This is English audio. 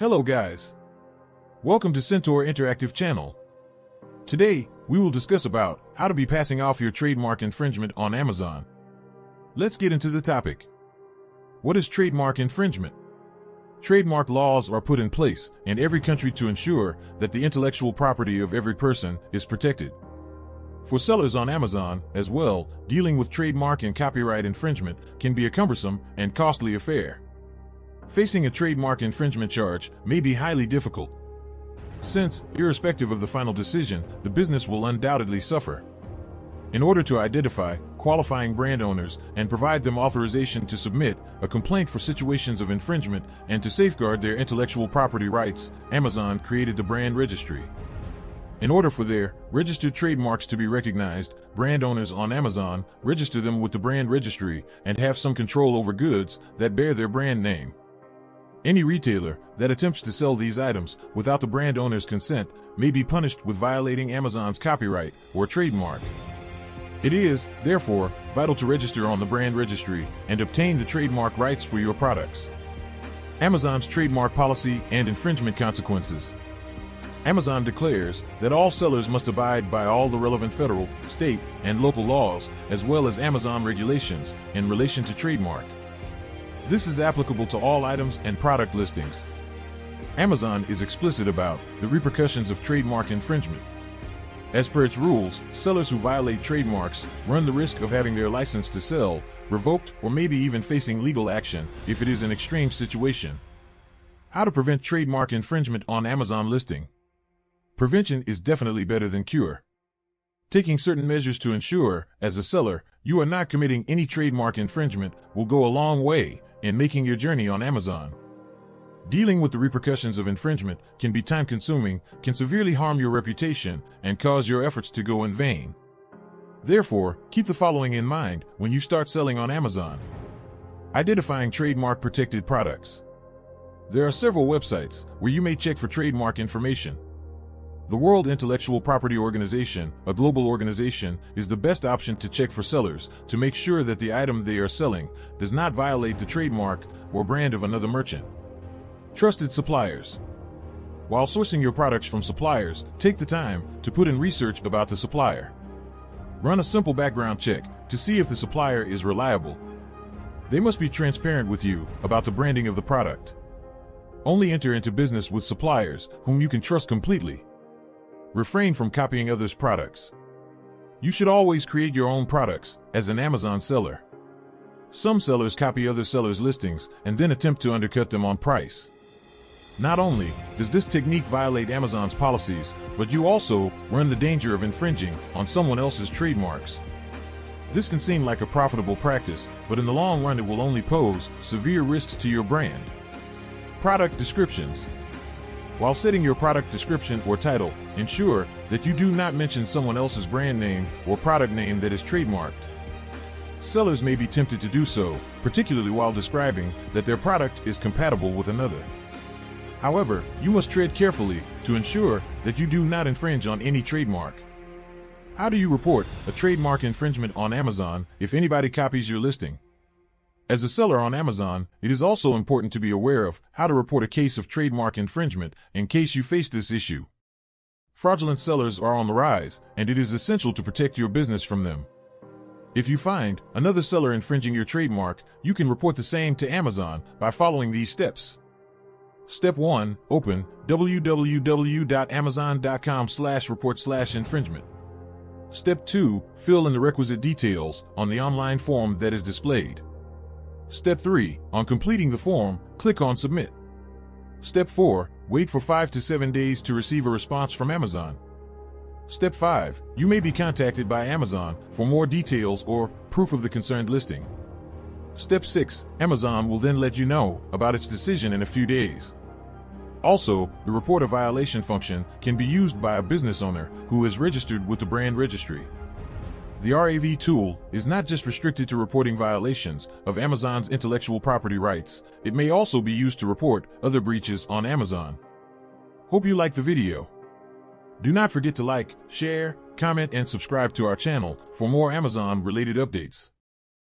Hello guys. Welcome to Centaur Interactive channel. Today, we will discuss about how to be passing off your trademark infringement on Amazon. Let's get into the topic. What is trademark infringement? Trademark laws are put in place in every country to ensure that the intellectual property of every person is protected. For sellers on Amazon, as well, dealing with trademark and copyright infringement can be a cumbersome and costly affair. Facing a trademark infringement charge may be highly difficult, since, irrespective of the final decision, the business will undoubtedly suffer. In order to identify qualifying brand owners and provide them authorization to submit a complaint for situations of infringement and to safeguard their intellectual property rights, Amazon created the brand registry. In order for their registered trademarks to be recognized, brand owners on Amazon register them with the brand registry and have some control over goods that bear their brand name. Any retailer that attempts to sell these items without the brand owner's consent may be punished with violating Amazon's copyright or trademark. It is, therefore, vital to register on the brand registry and obtain the trademark rights for your products. Amazon's trademark policy and infringement consequences. Amazon declares that all sellers must abide by all the relevant federal, state, and local laws, as well as Amazon regulations in relation to trademark. This is applicable to all items and product listings. Amazon is explicit about the repercussions of trademark infringement. As per its rules, sellers who violate trademarks run the risk of having their license to sell revoked or maybe even facing legal action if it is an extreme situation. How to prevent trademark infringement on Amazon listing. Prevention is definitely better than cure. Taking certain measures to ensure, as a seller, you are not committing any trademark infringement will go a long way in making your journey on Amazon. Dealing with the repercussions of infringement can be time-consuming, can severely harm your reputation, and cause your efforts to go in vain. Therefore, keep the following in mind when you start selling on Amazon. Identifying trademark-protected products. There are several websites where you may check for trademark information. The World Intellectual Property Organization, a global organization, is the best option to check for sellers to make sure that the item they are selling does not violate the trademark or brand of another merchant. Trusted suppliers. While sourcing your products from suppliers, take the time to put in research about the supplier. Run a simple background check to see if the supplier is reliable. They must be transparent with you about the branding of the product. Only enter into business with suppliers whom you can trust completely. Refrain from copying others' products. You should always create your own products as an Amazon seller. Some sellers copy other sellers' listings and then attempt to undercut them on price. Not only does this technique violate Amazon's policies, but you also run the danger of infringing on someone else's trademarks. This can seem like a profitable practice, but in the long run it will only pose severe risks to your brand. Product descriptions. While setting your product description or title, ensure that you do not mention someone else's brand name or product name that is trademarked. Sellers may be tempted to do so, particularly while describing that their product is compatible with another. However, you must tread carefully to ensure that you do not infringe on any trademark. How do you report a trademark infringement on Amazon if anybody copies your listing? As a seller on Amazon, it is also important to be aware of how to report a case of trademark infringement in case you face this issue. Fraudulent sellers are on the rise, and it is essential to protect your business from them. If you find another seller infringing your trademark, you can report the same to Amazon by following these steps. Step 1. Open www.amazon.com/report/infringement. Step 2. Fill in the requisite details on the online form that is displayed. Step 3. On completing the form, click on Submit. Step 4. Wait for 5 to 7 days to receive a response from Amazon. Step 5. You may be contacted by Amazon for more details or proof of the concerned listing. Step 6. Amazon will then let you know about its decision in a few days. Also, the Report a Violation function can be used by a business owner who is registered with the brand registry. The RAV tool is not just restricted to reporting violations of Amazon's intellectual property rights, it may also be used to report other breaches on Amazon. Hope you liked the video. Do not forget to like, share, comment, and subscribe to our channel for more Amazon-related updates.